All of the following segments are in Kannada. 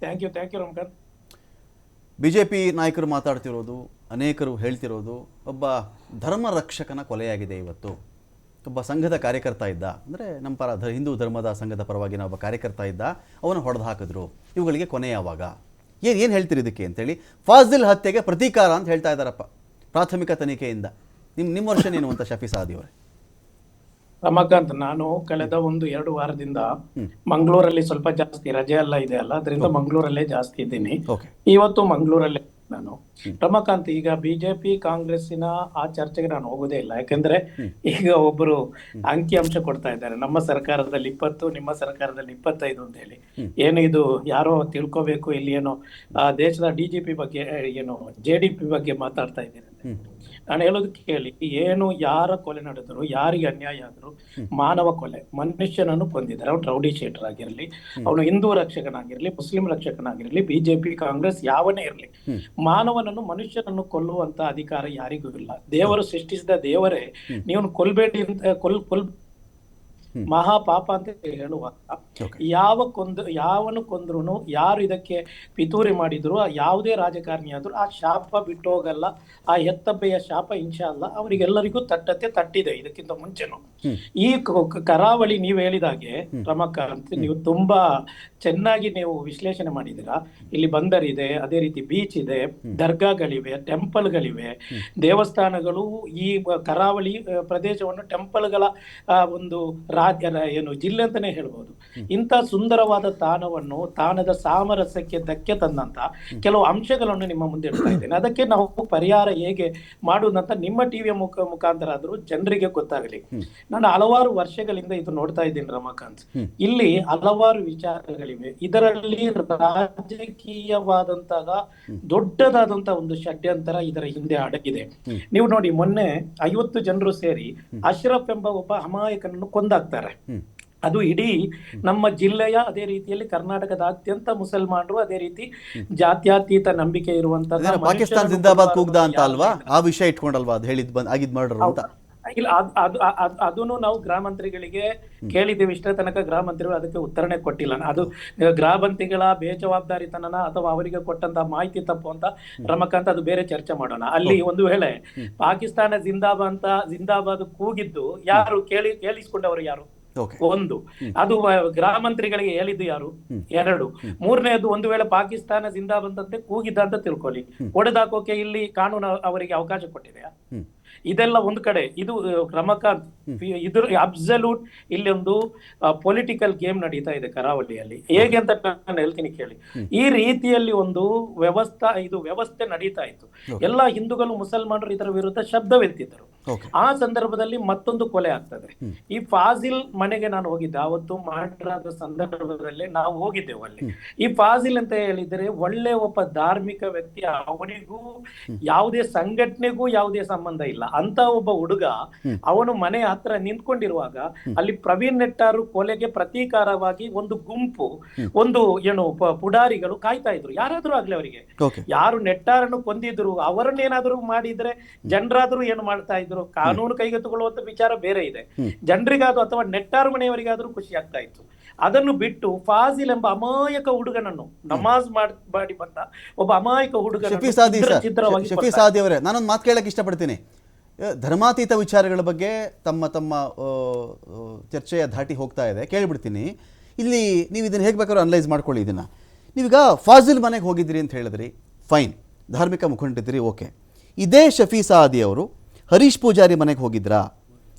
Thank you Ramakant. ಬಿಜೆಪಿ ನಾಯಕರು ಮಾತಾಡ್ತಿರೋದು, ಅನೇಕರು ಹೇಳ್ತಿರೋದು, ಒಬ್ಬ ಧರ್ಮ ರಕ್ಷಕನ ಕೊಲೆಯಾಗಿದೆ ಇವತ್ತು. ಒಬ್ಬ ಸಂಘದ ಕಾರ್ಯಕರ್ತ ಇದ್ದ, ಅಂದರೆ ನಮ್ಮ ಹಿಂದೂ ಧರ್ಮದ ಸಂಘದ ಪರವಾಗಿನ ಒಬ್ಬ ಕಾರ್ಯಕರ್ತ ಇದ್ದ, ಅವನು ಹೊಡೆದು ಹಾಕಿದ್ರು. ಇವುಗಳಿಗೆ ಕೊನೆ ಯಾವಾಗ? ಏನು ಹೇಳ್ತೀರಿ ಇದಕ್ಕೆ ಅಂತೇಳಿ. ಫಾಜಿಲ್ ಹತ್ಯೆಗೆ ಪ್ರತೀಕಾರ ಅಂತ ಹೇಳ್ತಾ ಇದ್ದಾರಪ್ಪ ಪ್ರಾಥಮಿಕ ತನಿಖೆಯಿಂದ. ನಿಮ್ಮ ವರ್ಷ ಏನು ಅಂತ ಶಫಿ ಸಾದಿ ಅವರೇ? ರಮಾಕಾಂತ್, ನಾನು ಕಳೆದ 1-2 ವಾರದಿಂದ ಮಂಗಳೂರಲ್ಲಿ ಸ್ವಲ್ಪ ಜಾಸ್ತಿ ರಜೆ ಎಲ್ಲ ಇದೆ ಅಲ್ಲ, ಅದರಿಂದ ಮಂಗಳೂರಲ್ಲೇ ಜಾಸ್ತಿ ಇದ್ದೀನಿ. ಇವತ್ತು ಮಂಗಳೂರಲ್ಲೇ ನಾನು. ರಮಾಕಾಂತ್, ಈಗ ಬಿಜೆಪಿ ಕಾಂಗ್ರೆಸ್ಸಿನ ಆ ಚರ್ಚೆಗೆ ನಾನು ಹೋಗೋದೇ ಇಲ್ಲ. ಯಾಕಂದ್ರೆ ಈಗ ಒಬ್ಬರು ಅಂಕಿಅಂಶ ಕೊಡ್ತಾ ಇದ್ದಾರೆ, ನಮ್ಮ ಸರ್ಕಾರದಲ್ಲಿ 20, ನಿಮ್ಮ ಸರ್ಕಾರದಲ್ಲಿ 25 ಅಂತ ಹೇಳಿ. ಏನು ಇದು ಯಾರೋ ತಿಳ್ಕೋಬೇಕು, ಇಲ್ಲಿ ಏನೋ ದೇಶದ DGP ಬಗ್ಗೆ, ಏನು JDP ಬಗ್ಗೆ ಮಾತಾಡ್ತಾ ಇದ್ದೀರಿ. ನಾನು ಹೇಳೋದು ಕೇಳಿ, ಏನು ಯಾರ ಕೊಲೆ ನಡೆದ್ರು, ಯಾರಿಗೆ ಅನ್ಯಾಯ ಆದ್ರು, ಮಾನವ ಕೊಲೆ, ಮನುಷ್ಯನನ್ನು ಕೊಂದಿದ್ದಾರೆ. ಅವ್ನು ರೌಡಿ ಶೀಟರ್ ಆಗಿರ್ಲಿ, ಅವನು ಹಿಂದೂ ರಕ್ಷಕನಾಗಿರ್ಲಿ, ಮುಸ್ಲಿಂ ರಕ್ಷಕನಾಗಿರ್ಲಿ, BJP ಕಾಂಗ್ರೆಸ್ ಯಾವನೇ ಇರ್ಲಿ, ಮಾನವನನ್ನು ಮನುಷ್ಯನನ್ನು ಕೊಲ್ಲುವಂತ ಅಧಿಕಾರ ಯಾರಿಗೂ ಇಲ್ಲ. ದೇವರು ಸೃಷ್ಟಿಸಿದ ದೇವರೇ ನೀವು ಕೊಲ್ಬೇಡಿ ಅಂತ ಮಹಾಪಾಪ ಅಂತ ಹೇಳುವಾಗ, ಯಾವನು ಕೊಂದ್ರು, ಯಾರು ಇದಕ್ಕೆ ಪಿತೂರಿ ಮಾಡಿದ್ರು, ಯಾವುದೇ ರಾಜಕಾರಣಿ ಆದ್ರೂ ಆ ಶಾಪ ಬಿಟ್ಟು ಹೋಗಲ್ಲ. ಆ ಹೆತ್ತಬ್ಬೆಯ ಶಾಪ ಇನ್ಶಾಲ್ಲ ಅವರಿಗೆಲ್ಲರಿಗೂ ತಟ್ಟಿದೆ ಇದಕ್ಕಿಂತ ಮುಂಚೆನು. ಈ ಕರಾವಳಿ ನೀವು ಹೇಳಿದಾಗೆ ರಮಕಾಂತ್, ನೀವು ತುಂಬಾ ಚೆನ್ನಾಗಿ ನೀವು ವಿಶ್ಲೇಷಣೆ ಮಾಡಿದ್ದೀರಾ. ಇಲ್ಲಿ ಬಂದರ್ ಇದೆ, ಅದೇ ರೀತಿ ಬೀಚ್ ಇದೆ, ದರ್ಗಾಗಳಿವೆ, ಟೆಂಪಲ್ಗಳಿವೆ, ದೇವಸ್ಥಾನಗಳು. ಈ ಕರಾವಳಿ ಪ್ರದೇಶವನ್ನು ಟೆಂಪಲ್ಗಳ ಒಂದು ಜಿಲ್ಲೆ ಅಂತಾನೆ ಹೇಳ್ಬೋದು. ಇಂಥ ಸುಂದರವಾದ ತಾಣದ ಸಾಮರಸ್ಯಕ್ಕೆ ಧಕ್ಕೆ ತಂದಂತ ಕೆಲವು ಅಂಶಗಳನ್ನು ನಿಮ್ಮ ಮುಂದೆ ಇಡ್ತಾ ಇದ್ದೇನೆ. ಅದಕ್ಕೆ ನಾವು ಪರಿಹಾರ ಹೇಗೆ ಮಾಡುವುದಂತ ನಿಮ್ಮ ಟಿವಿಯ ಮುಖಾಂತರ ಆದ್ರೂ ಜನರಿಗೆ ಗೊತ್ತಾಗಲಿ. ನಾನು ಹಲವಾರು ವರ್ಷಗಳಿಂದ ಇದು ನೋಡ್ತಾ ಇದ್ದೀನಿ ರಮಾಕಾಂತ್. ಇಲ್ಲಿ ಹಲವಾರು ವಿಚಾರಗಳಿವೆ. ಇದರಲ್ಲಿ ರಾಜಕೀಯವಾದಂತಹ ದೊಡ್ಡದಾದಂತಹ ಒಂದು ಷಡ್ಯಂತರ ಇದರ ಹಿಂದೆ ಅಡಗಿದೆ. ನೀವು ನೋಡಿ, ಮೊನ್ನೆ 50 ಜನರು ಸೇರಿ ಅಶ್ರಫ್ ಎಂಬ ಒಬ್ಬ ಅಮಾಯಕನನ್ನು ಕೊಂದಾಕ್ತಾರೆ. ಅದು ಇಡೀ ನಮ್ಮ ಜಿಲ್ಲೆಯ, ಅದೇ ರೀತಿಯಲ್ಲಿ ಕರ್ನಾಟಕದಾದ್ಯಂತ ಮುಸಲ್ಮಾನರು, ಅದೇ ರೀತಿ ಜಾತ್ಯತೀತ ನಂಬಿಕೆ ಇರುವಂತಹ ಪಾಕಿಸ್ತಾನ ಜಿಂದಾಬಾದ್ ಕೂಗ್ದ ಅಂತ ಅಲ್ವಾ, ಆ ವಿಷಯ ಇಟ್ಕೊಂಡಲ್ವಾ ಅದು ಆಗಿದ್ ಮರ್ಡರ್ ಅಂತ? ಇಲ್ಲ, ಅದನ್ನು ನಾವು ಗೃಹ ಮಂತ್ರಿಗಳಿಗೆ ಕೇಳಿದ್ದೇವೆ. ಇಷ್ಟೇ ತನಕ ಗೃಹ ಮಂತ್ರಿಗಳು ಅದಕ್ಕೆ ಉತ್ತರನೆ ಕೊಟ್ಟಿಲ್ಲ. ಅದು ಗೃಹ ಮಂತ್ರಿಗಳ ಬೇಜವಾಬ್ದಾರಿತನ ಅಥವಾ ಅವರಿಗೆ ಕೊಟ್ಟಂತ ಮಾಹಿತಿ ತಪ್ಪು ಅಂತ ರಮಕಾಂತ್, ಅದು ಬೇರೆ ಚರ್ಚೆ ಮಾಡೋಣ. ಅಲ್ಲಿ ಒಂದು ವೇಳೆ ಪಾಕಿಸ್ತಾನ ಜಿಂದಾಬಾದ್ ಕೂಗಿದ್ದು ಯಾರು, ಕೇಳಿಸಿಕೊಂಡವರು ಯಾರು? ಒಂದು, ಅದು ಗೃಹ ಮಂತ್ರಿಗಳಿಗೆ ಹೇಳಿದ್ದು ಯಾರು? 2, ಮೂರನೇದು, ಒಂದು ವೇಳೆ ಪಾಕಿಸ್ತಾನ ಜಿಂದಾಬಾದ್ ಅಂತ ಕೂಗಿದ್ದ ಅಂತ ತಿಳ್ಕೊಳ್ಳಿ, ಹೊಡೆದಾಕೋಕೆ ಇಲ್ಲಿ ಕಾನೂನು ಅವರಿಗೆ ಅವಕಾಶ ಕೊಟ್ಟಿದೆಯಾ? ಇದೆಲ್ಲ ಒಂದು ಕಡೆ. ಇದು ರಮಕಾಂತ್, ಇದ್ರ ಅಬ್ಸಲ್ಯೂಟ್ ಇಲ್ಲಿ ಒಂದು ಪೊಲಿಟಿಕಲ್ ಗೇಮ್ ನಡೀತಾ ಇದೆ ಕರಾವಳಿಯಲ್ಲಿ. ಹೇಗೆ ಅಂತ ನಾನು ಹೇಳ್ತೀನಿ ಕೇಳಿ. ಈ ರೀತಿಯಲ್ಲಿ ಒಂದು ವ್ಯವಸ್ಥೆ ನಡೀತಾ ಇತ್ತು. ಎಲ್ಲ ಹಿಂದೂಗಳು, ಮುಸಲ್ಮಾನರು ಇದರ ವಿರುದ್ಧ ಶಬ್ದವೆತ್ತಿದ್ದರು. ಆ ಸಂದರ್ಭದಲ್ಲಿ ಮತ್ತೊಂದು ಕೊಲೆ ಆಗ್ತದೆ. ಈ ಫಾಜಿಲ್ ಮನೆಗೆ ನಾನು ಹೋಗಿದ್ದೆ ಅವತ್ತು, ಮಾಡರಾದ ಸಂದರ್ಭದಲ್ಲಿ ನಾವು ಹೋಗಿದ್ದೆವು ಅಲ್ಲಿ. ಈ ಫಾಜಿಲ್ ಅಂತ ಹೇಳಿದ್ರೆ ಒಳ್ಳೆ ಒಬ್ಬ ಧಾರ್ಮಿಕ ವ್ಯಕ್ತಿ, ಅವನಿಗೂ ಯಾವುದೇ ಸಂಘಟನೆಗೂ ಯಾವುದೇ ಸಂಬಂಧ ಇಲ್ಲ ಅಂತ ಒಬ್ಬ ಹುಡುಗ, ಅವನು ಮನೆ ಹತ್ರ ನಿಂತ್ಕೊಂಡಿರುವಾಗ ಅಲ್ಲಿ ಪ್ರವೀಣ್ ನೆಟ್ಟಾರು ಕೊಲೆಗೆ ಪ್ರತೀಕಾರವಾಗಿ ಒಂದು ಗುಂಪು, ಒಂದು ಪುಡಾರಿಗಳು ಕಾಯ್ತಾ ಇದ್ರು. ಯಾರಾದ್ರೂ ಆಗ್ಲಿ, ಅವರಿಗೆ ಯಾರು ನೆಟ್ಟಾರನ್ನು ಕೊಂದಿದ್ರು ಅವರನ್ನೇನಾದ್ರೂ ಮಾಡಿದ್ರೆ ಜನರಾದ್ರೂ ಏನು ಮಾಡ್ತಾ ಇದ್ರು, ಕಾನೂನು ಕೈಗೆ ತಗೊಳ್ಳುವಂತ ವಿಚಾರ ಬೇರೆ ಇದೆ. ಜನರಿಗಾದ್ರೂ ಅಥವಾ ನೆಟ್ಟಾರು ಮನೆಯವರಿಗಾದ್ರೂ ಖುಷಿ ಆಗ್ತಾ ಇತ್ತು. ಅದನ್ನು ಬಿಟ್ಟು ಫಾಜಿಲ್ ಎಂಬ ಅಮಾಯಕ ಹುಡುಗನನ್ನು, ನಮಾಜ್ ಮಾಡಿ ಬಂದ ಒಬ್ಬ ಅಮಾಯಕ ಹುಡುಗನನ್ನು ಶಫಿ ಸಾದಿ ಅವರೇ, ನಾನೊಂದು ಮಾತು ಕೇಳಕ್ಕೆ ಇಷ್ಟಪಡ್ತೀನಿ. ಧರ್ಮಾತೀತ ವಿಚಾರಗಳ ಬಗ್ಗೆ ತಮ್ಮ ಚರ್ಚೆಯ ಧಾಟಿ ಹೋಗ್ತಾ ಇದೆ, ಕೇಳಿಬಿಡ್ತೀನಿ. ಇಲ್ಲಿ ನೀವು ಇದನ್ನು ಹೇಗೆ ಬೇಕಾದ್ರೂ ಅನಲೈಸ್ ಮಾಡ್ಕೊಳ್ಳಿ. ಇದನ್ನು ನೀವೀಗ ಫಾಜಿಲ್ ಮನೆಗೆ ಹೋಗಿದ್ದೀರಿ ಅಂತ ಹೇಳಿದ್ರಿ, ಫೈನ್, ಧಾರ್ಮಿಕ ಮುಖಂಡರಿದ್ದೀರಿ, ಓಕೆ. ಇದೇ ಶಫಿ ಸಾದಿ ಅವರು ಹರೀಶ್ ಪೂಜಾರಿ ಮನೆಗೆ ಹೋಗಿದ್ರಾ?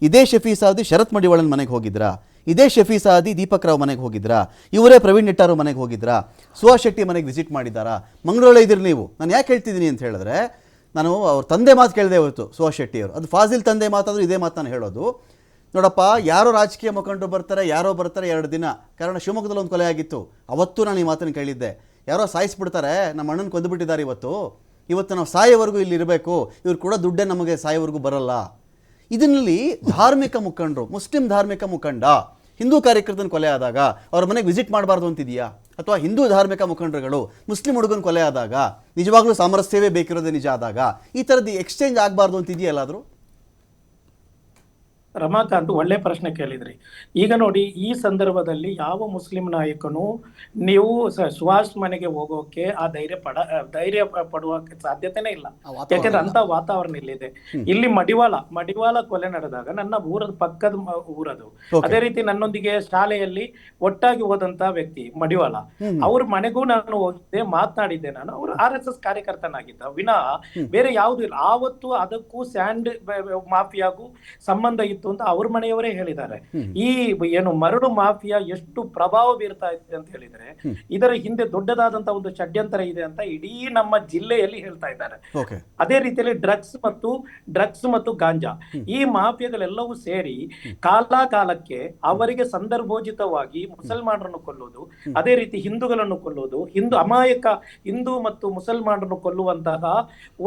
ಇದೇ ಶಫಿ ಸಾದಿ ಶರತ್ ಮಡಿವಾಳನ್ ಮನೆಗೆ ಹೋಗಿದ್ರಾ? ಇದೇ ಶಫಿ ಸಾದಿ ದೀಪಕ್ ರಾವ್ ಮನೆಗೆ ಹೋಗಿದ್ರಾ? ಇವರೇ ಪ್ರವೀಣ್ ನೆಟ್ಟಾರು ಮನೆಗೆ ಹೋಗಿದ್ರಾ? ಸುಹಾಸ್ ಶೆಟ್ಟಿ ಮನೆಗೆ ವಿಸಿಟ್ ಮಾಡಿದ್ದಾರಾ? ಮಂಗಳೂರಲ್ಲೇ ಇದ್ದೀರಿ ನೀವು. ನಾನು ಯಾಕೆ ಹೇಳ್ತಿದ್ದೀನಿ ಅಂತ ಹೇಳಿದ್ರೆ, ನಾನು ಅವ್ರ ತಂದೆ ಮಾತು ಕೇಳಿದೆ ಇವತ್ತು, ಸುಹಾಸ್ ಶೆಟ್ಟಿಯವರು. ಅದು ಫಾಜಿಲ್ ತಂದೆ ಮಾತಾದರೂ ಇದೇ ಮಾತು ನಾನು ಹೇಳೋದು. ನೋಡಪ್ಪ, ಯಾರೋ ರಾಜಕೀಯ ಮುಖಂಡರು ಬರ್ತಾರೆ, ಯಾರೋ ಬರ್ತಾರೆ 2 ದಿನ. ಕಾರಣ ಶಿವಮೊಗ್ಗದಲ್ಲಿ ಒಂದು ಕೊಲೆ ಆಗಿತ್ತು, ಅವತ್ತು ನಾನು ಈ ಮಾತನ್ನು ಕೇಳಿದ್ದೆ. ಯಾರೋ ಸಾಯಿಸ್ಬಿಡ್ತಾರೆ, ನಮ್ಮ ಅಣ್ಣನ ಕೊಂದುಬಿಟ್ಟಿದ್ದಾರೆ ಇವತ್ತು ನಾವು ಸಾಯೋವರೆಗೂ ಇಲ್ಲಿ ಇರಬೇಕು, ಇವ್ರು ಕೂಡ ದುಡ್ಡೇ ನಮಗೆ ಸಾಯೋವರೆಗೂ ಬರಲ್ಲ. ಇದರಲ್ಲಿ ಧಾರ್ಮಿಕ ಮುಖಂಡರು, ಮುಸ್ಲಿಂ ಧಾರ್ಮಿಕ ಮುಖಂಡ ಹಿಂದೂ ಕಾರ್ಯಕರ್ತನ ಕೊಲೆ ಆದಾಗ ಅವ್ರ ಮನೆಗೆ ವಿಸಿಟ್ ಮಾಡಬಾರ್ದು ಅಂತಿದೆಯಾ? ಅಥವಾ ಹಿಂದೂ ಧಾರ್ಮಿಕ ಮುಖಂಡರುಗಳು ಮುಸ್ಲಿಂ ಹುಡುಗನ ಕೊಲೆ ಆದಾಗ ನಿಜವಾಗ್ಲೂ ಸಾಮರಸ್ಯವೇ ಬೇಕಿರೋದೇ ನಿಜ ಆದಾಗ ಈ ಥರದ್ದು ಎಕ್ಸ್ಚೇಂಜ್ ಆಗಬಾರ್ದು ಅಂತಿದೆಯಾ ಎಲ್ಲಾದರೂ? ರಮಾಕಾಂತ್ ಒಳ್ಳೆ ಪ್ರಶ್ನೆ ಕೇಳಿದ್ರಿ. ಈಗ ನೋಡಿ, ಈ ಸಂದರ್ಭದಲ್ಲಿ ಯಾವ ಮುಸ್ಲಿಂ ನಾಯಕನು ನೀವು ಸುಹಾಸ್ ಮನೆಗೆ ಹೋಗೋಕೆ ಆ ಧೈರ್ಯ ಪಡುವ ಸಾಧ್ಯತೆನೇ ಇಲ್ಲ. ಯಾಕಂದ್ರೆ ಅಂತ ವಾತಾವರಣ ಇಲ್ಲಿದೆ. ಇಲ್ಲಿ ಮಡಿವಾಳ ಕೊಲೆ ನಡೆದಾಗ ನನ್ನ ಊರದ ಪಕ್ಕದ ಊರದು. ಅದೇ ರೀತಿ ನನ್ನೊಂದಿಗೆ ಶಾಲೆಯಲ್ಲಿ ಒಟ್ಟಾಗಿ ಹೋದಂತ ವ್ಯಕ್ತಿ ಮಡಿವಾಳ, ಅವ್ರ ಮನೆಗೂ ನಾನು ಹೋಗಿದ್ದೆ, ಮಾತನಾಡಿದ್ದೆ. ನಾನು ಅವರು RSS ಕಾರ್ಯಕರ್ತನಾಗಿದ್ದ ವಿನಃ ಬೇರೆ ಯಾವ್ದು ಇಲ್ಲ. ಆವತ್ತು ಅದಕ್ಕೂ ಸ್ಯಾಂಡ್ ಮಾಫಿಯಾಗೂ ಸಂಬಂಧ ಇತ್ತು ಅಂತ ಅವ್ರ ಮನೆಯವರೇ ಹೇಳಿದ್ದಾರೆ. ಈ ಏನು ಮರಳು ಮಾಫಿಯಾ ಎಷ್ಟು ಪ್ರಭಾವ ಬೀರ್ತಾ ಇದೆ ಅಂತ ಹೇಳಿದ್ರೆ, ಇದರ ಹಿಂದೆ ದೊಡ್ಡದಾದಂತ ಒಂದು ಷಡ್ಯಂತರ ಇದೆ ಅಂತ ಇಡೀ ನಮ್ಮ ಜಿಲ್ಲೆಯಲ್ಲಿ ಹೇಳ್ತಾ ಇದ್ದಾರೆ. ಅದೇ ರೀತಿಯಲ್ಲಿ ಡ್ರಗ್ಸ್ ಮತ್ತು ಗಾಂಜಾ, ಈ ಮಾಫಿಯಾಗಳೆಲ್ಲವೂ ಸೇರಿ ಕಾಲಕ್ಕೆ ಅವರಿಗೆ ಸಂದರ್ಭೋಚಿತವಾಗಿ ಮುಸಲ್ಮಾನರನ್ನು ಕೊಲ್ಲೋದು, ಅದೇ ರೀತಿ ಹಿಂದೂಗಳನ್ನು ಕೊಲ್ಲೋದು, ಅಮಾಯಕ ಹಿಂದೂ ಮತ್ತು ಮುಸಲ್ಮಾನರನ್ನು ಕೊಲ್ಲುವಂತಹ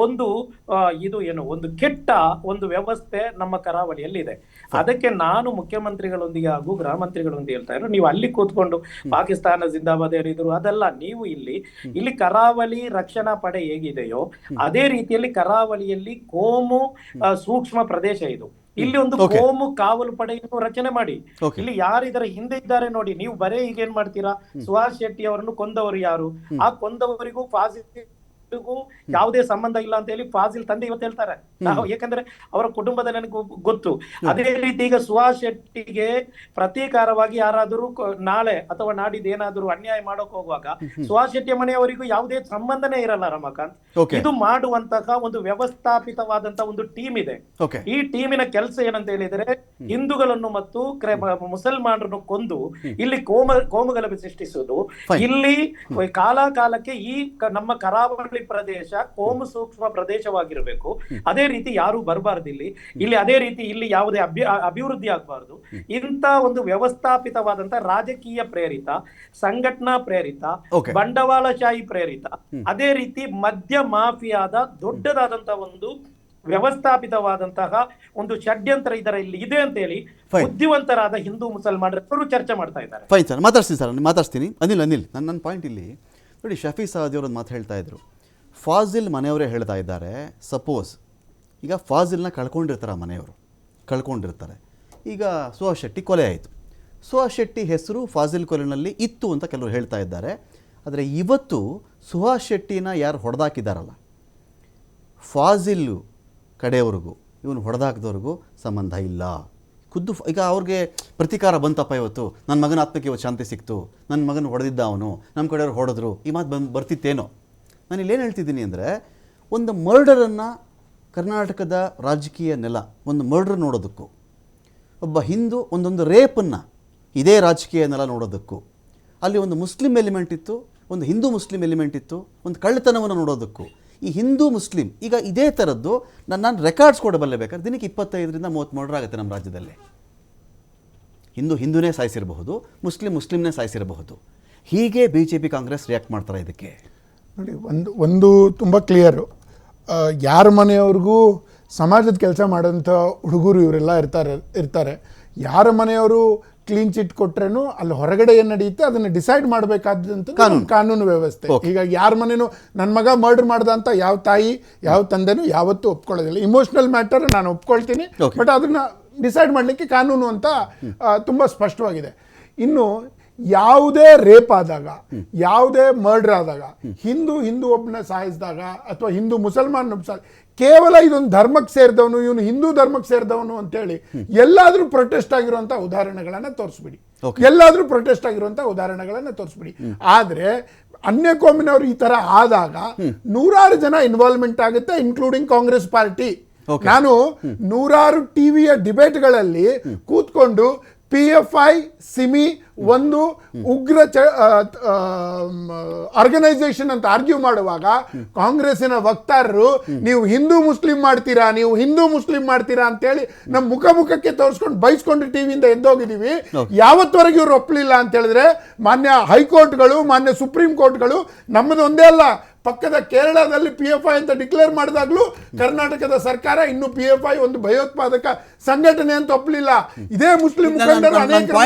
ಒಂದು ಒಂದು ಕೆಟ್ಟ ಒಂದು ವ್ಯವಸ್ಥೆ ನಮ್ಮ ಕರಾವಳಿಯಲ್ಲಿದೆ. ಅದಕ್ಕೆ ನಾನು ಮುಖ್ಯಮಂತ್ರಿಗಳೊಂದಿಗೆ ಹಾಗೂ ಗೃಹ ಮಂತ್ರಿಗಳೊಂದಿಗೆ ಹೇಳ್ತಾ ಇದ್ರು, ನೀವು ಅಲ್ಲಿ ಕೂತ್ಕೊಂಡು ಪಾಕಿಸ್ತಾನ ಜಿಂದಾಬಾದ್ ಹೇಳಿದ್ರು, ಅದೆಲ್ಲ ನೀವು ಇಲ್ಲಿ ಕರಾವಳಿ ರಕ್ಷಣಾ ಪಡೆ ಹೇಗಿದೆಯೋ ಅದೇ ರೀತಿಯಲ್ಲಿ ಕರಾವಳಿಯಲ್ಲಿ ಕೋಮು ಸೂಕ್ಷ್ಮ ಪ್ರದೇಶ ಇದು. ಇಲ್ಲಿ ಒಂದು ಕೋಮು ಕಾವಲು ಪಡೆಯನ್ನು ರಚನೆ ಮಾಡಿ, ಇಲ್ಲಿ ಯಾರು ಇದರ ಹಿಂದೆ ಇದ್ದಾರೆ ನೋಡಿ. ನೀವು ಬರೇ ಈಗೇನ್ ಮಾಡ್ತೀರಾ, ಸುಹಾಸ್ ಶೆಟ್ಟಿ ಅವರನ್ನು ಕೊಂದವರು ಯಾರು, ಆ ಕೊಂದವರಿಗೂ ಯಾವುದೇ ಸಂಬಂಧ ಇಲ್ಲ ಅಂತ ಹೇಳಿ ಫಾಜಿಲ್ ತಂದೆ ಇವತ್ತು ಹೇಳ್ತಾರೆ. ಯಾಕಂದ್ರೆ ಅವರ ಕುಟುಂಬದ ನನಗೆ ಗೊತ್ತು. ಅದೇ ರೀತಿ ಈಗ ಸುಹಾಸ್ ಶೆಟ್ಟಿಗೆ ಪ್ರತೀಕಾರವಾಗಿ ಯಾರಾದರೂ ನಾಳೆ ಅಥವಾ ನಾಡಿದ್ದು ಏನಾದರೂ ಅನ್ಯಾಯ ಮಾಡೋಕೆ ಹೋಗುವಾಗ ಸುಹಾಸ್ ಶೆಟ್ಟಿಯ ಮನೆಯವರಿಗೂ ಯಾವುದೇ ಸಂಬಂಧನೇ ಇರಲ್ಲ ರಮಾಕಾಂತ್. ಇದು ಮಾಡುವಂತಹ ಒಂದು ವ್ಯವಸ್ಥಾಪಿತವಾದಂತಹ ಒಂದು ಟೀಮ್ ಇದೆ. ಈ ಟೀಮಿನ ಕೆಲಸ ಏನಂತ ಹೇಳಿದ್ರೆ, ಹಿಂದೂಗಳನ್ನು ಮತ್ತು ಮುಸಲ್ಮಾನರನ್ನು ಕೊಂದು ಇಲ್ಲಿ ಕೋಮುಗಲಭೆ ಸೃಷ್ಟಿಸುವುದು. ಇಲ್ಲಿ ಕಾಲಕ್ಕೆ ಈ ನಮ್ಮ ಕರಾವಳಿ ಪ್ರದೇಶ ಕೋಮು ಸೂಕ್ಷ್ಮ ಪ್ರದೇಶವಾಗಿರಬೇಕು. ಅದೇ ರೀತಿ ಯಾರು ಬರಬಾರ್ದು ಇಲ್ಲಿ ಅದೇ ರೀತಿ ಇಲ್ಲಿ ಯಾವುದೇ ಅಭಿವೃದ್ಧಿ ಆಗಬಾರ್ದು. ಇಂಥ ಒಂದು ವ್ಯವಸ್ಥಾಪಿತವಾದಂತ ರಾಜಕೀಯ ಪ್ರೇರಿತ, ಸಂಘಟನಾ ಪ್ರೇರಿತ, ಬಂಡವಾಳಶಾಹಿ ಪ್ರೇರಿತ, ಅದೇ ರೀತಿ ಮದ್ಯ ಮಾಫಿಯಾದ ದೊಡ್ಡದಾದಂತಹ ಒಂದು ವ್ಯವಸ್ಥಾಪಿತವಾದಂತಹ ಒಂದು ಷಡ್ಯಂತ್ರ ಇದರ ಇಲ್ಲಿ ಇದೆ ಅಂತ ಹೇಳಿ ಬುದ್ಧಿವಂತರಾದ ಹಿಂದೂ ಮುಸಲ್ಮಾನರು ಚರ್ಚೆ ಮಾಡ್ತಾ ಇದ್ದಾರೆ. ಫೈನ್ ಸರ್, ಮಾತಾಡ್ತೀನಿ. ಅನಿಲ್ ನನ್ನ ಪಾಯಿಂಟ್ ಇಲ್ಲಿ ನೋಡಿ, ಶಫಿ ಸಾದಿ ಅವರೊಂದು ಮಾತು ಹೇಳ್ತಾ ಇದ್ರು. ಫಾಜಿಲ್ ಮನೆಯವರೇ ಹೇಳ್ತಾ ಇದ್ದಾರೆ, ಸಪೋಸ್ ಈಗ ಫಾಜಿಲ್ನ ಕಳ್ಕೊಂಡಿರ್ತಾರೆ. ಈಗ ಸುಹಾಸ್ ಶೆಟ್ಟಿ ಕೊಲೆ ಆಯಿತು. ಸುಹಾಸ್ ಶೆಟ್ಟಿ ಹೆಸರು ಫಾಜಿಲ್ ಕೊಲೆನಲ್ಲಿ ಇತ್ತು ಅಂತ ಕೆಲವರು ಹೇಳ್ತಾ ಇದ್ದಾರೆ. ಆದರೆ ಇವತ್ತು ಸುಹಾಸ್ ಶೆಟ್ಟಿನ ಯಾರು ಹೊಡೆದಾಕಿದ್ದಾರಲ್ಲ, ಫಾಜಿಲ್ ಕಡೆಯವರೆಗೂ ಇವನು ಹೊಡೆದಾಕಿದವ್ರಿಗೂ ಸಂಬಂಧ ಇಲ್ಲ. ಈಗ ಅವ್ರಿಗೆ ಪ್ರತೀಕಾರ ಬಂತಪ್ಪ, ಇವತ್ತು ನನ್ನ ಮಗನ ಆತ್ಮಕ್ಕೆ ಇವತ್ತು ಶಾಂತಿ ಸಿಕ್ತು, ನನ್ನ ಮಗನ ಹೊಡೆದಿದ್ದ ಅವನು, ನಮ್ಮ ಕಡೆಯವ್ರು ಹೊಡೆದ್ರು, ಈ ಮಾತು ಬರ್ತಿತ್ತೇನೋ. ನಾನು ಇಲ್ಲೇನು ಹೇಳ್ತಿದ್ದೀನಿ ಅಂದರೆ, ಒಂದು ಮರ್ಡರನ್ನು ಕರ್ನಾಟಕದ ರಾಜಕೀಯ ನೆಲ ಒಂದು ಮರ್ಡರ್ ನೋಡೋದಕ್ಕೂ, ಒಬ್ಬ ಹಿಂದೂ ಒಂದೊಂದು ರೇಪನ್ನು ಇದೇ ರಾಜಕೀಯ ನೆಲ ನೋಡೋದಕ್ಕೂ, ಅಲ್ಲಿ ಒಂದು ಮುಸ್ಲಿಂ ಎಲಿಮೆಂಟ್ ಇತ್ತು, ಒಂದು ಹಿಂದೂ ಮುಸ್ಲಿಂ ಎಲಿಮೆಂಟ್ ಇತ್ತು, ಒಂದು ಕಳ್ಳತನವನ್ನು ನೋಡೋದಕ್ಕೂ, ಈ ಹಿಂದೂ ಮುಸ್ಲಿಂ ಈಗ ಇದೇ ಥರದ್ದು ನಾನು ರೆಕಾರ್ಡ್ಸ್ ಕೊಡಬಲ್ಲೆ. ಬೇಕಾದ್ರೆ ದಿನಕ್ಕೆ 25ರಿಂದ 30 ಮರ್ಡರ್ ಆಗುತ್ತೆ ನಮ್ಮ ರಾಜ್ಯದಲ್ಲಿ. ಹಿಂದೂನೇ ಸಾಯಿಸಿರಬಹುದು, ಮುಸ್ಲಿಮ್ನೇ ಸಾಯಿಸಿರಬಹುದು. ಹೀಗೆ BJP ಕಾಂಗ್ರೆಸ್ ರಿಯಾಕ್ಟ್ ಮಾಡ್ತಾರೆ ಇದಕ್ಕೆ. ನೋಡಿ, ಒಂದು ತುಂಬ ಕ್ಲಿಯರು. ಯಾರ ಮನೆಯವ್ರಿಗೂ ಸಮಾಜದ ಕೆಲಸ ಮಾಡೋಂಥ ಹುಡುಗರು ಇವರೆಲ್ಲ ಇರ್ತಾರೆ. ಯಾರ ಮನೆಯವರು ಕ್ಲೀನ್ ಚಿಟ್ ಕೊಟ್ರೇನು ಅಲ್ಲಿ ಹೊರಗಡೆ ಏನು ನಡೆಯುತ್ತೆ ಅದನ್ನು ಡಿಸೈಡ್ ಮಾಡಬೇಕಾದಂಥ ಕಾನೂನು ವ್ಯವಸ್ಥೆ. ಈಗ ಯಾರ ಮನೇನು ನನ್ನ ಮಗ ಮರ್ಡರ್ ಮಾಡ್ದ ಅಂತ ಯಾವ ತಾಯಿ ಯಾವ ತಂದೆನೂ ಯಾವತ್ತೂ ಒಪ್ಕೊಳ್ಳೋದಿಲ್ಲ. ಇಮೋಷನಲ್ ಮ್ಯಾಟರ್ ನಾನು ಒಪ್ಕೊಳ್ತೀನಿ, ಬಟ್ ಅದನ್ನು ಡಿಸೈಡ್ ಮಾಡಲಿಕ್ಕೆ ಕಾನೂನು ಅಂತ ತುಂಬ ಸ್ಪಷ್ಟವಾಗಿದೆ. ಇನ್ನು ಯಾವುದೇ ರೇಪ್ ಆದಾಗ, ಯಾವುದೇ ಮರ್ಡರ್ ಆದಾಗ, ಹಿಂದೂ ಒಬ್ಬನ ಸಾಯಿಸಿದಾಗ ಅಥವಾ ಹಿಂದೂ ಮುಸಲ್ಮಾನ್ ಕೇವಲ ಇದೊಂದು ಧರ್ಮಕ್ಕೆ ಸೇರಿದವನು, ಇವನು ಹಿಂದೂ ಧರ್ಮಕ್ಕೆ ಸೇರಿದವನು ಅಂತೇಳಿ ಎಲ್ಲಾದರೂ ಪ್ರೊಟೆಸ್ಟ್ ಆಗಿರುವಂಥ ಉದಾಹರಣೆಗಳನ್ನು ತೋರಿಸ್ಬಿಡಿ. ಆದರೆ ಅನ್ಯ ಕೋಮಿನವರು ಈ ತರ ಆದಾಗ ನೂರಾರು ಜನ ಇನ್ವಾಲ್ವ್ಮೆಂಟ್ ಆಗುತ್ತೆ, ಇನ್ಕ್ಲೂಡಿಂಗ್ ಕಾಂಗ್ರೆಸ್ ಪಾರ್ಟಿ. ನಾನು ನೂರಾರು ಟಿವಿಯ ಡಿಬೇಟ್ಗಳಲ್ಲಿ ಕೂತ್ಕೊಂಡು PFI ಸಿಮಿ ಒಂದು ಉಗ್ರ ಆರ್ಗನೈಸೇಷನ್ ಅಂತ ಆರ್ಗ್ಯೂ ಮಾಡುವಾಗ ಕಾಂಗ್ರೆಸ್ಸಿನ ವಕ್ತಾರರು ನೀವು ಹಿಂದೂ ಮುಸ್ಲಿಂ ಮಾಡ್ತೀರಾ ಅಂತೇಳಿ ನಮ್ಮ ಮುಖಕ್ಕೆ ತೋರಿಸ್ಕೊಂಡು ಬೈಸ್ಕೊಂಡು ಟಿವಿಯಿಂದ ಎದ್ದೋಗಿದ್ದೀವಿ. ಯಾವತ್ತವರೆಗೆ ಇವ್ರು ಒಪ್ಪಲಿಲ್ಲ ಅಂತ ಹೇಳಿದ್ರೆ ಮಾನ್ಯ ಹೈಕೋರ್ಟ್ಗಳು, ಮಾನ್ಯ ಸುಪ್ರೀಂ ಕೋರ್ಟ್ಗಳು, ನಮ್ಮದು ಒಂದೇ ಅಲ್ಲ, ಪಕ್ಕದ ಕೇರಳದಲ್ಲಿ PFI ಅಂತ ಡಿಕ್ಲೇರ್ ಮಾಡಿದಾಗಲೂ ಕರ್ನಾಟಕದ ಸರ್ಕಾರ ಇನ್ನು PFI ಒಂದು ಭಯೋತ್ಪಾದಕ ಸಂಘಟನೆ ಅಂತ ಒಪ್ಪಲಿಲ್ಲ. ಇದೇ ಮುಸ್ಲಿಂ ಮುಖಂಡರು ಅನೇಕ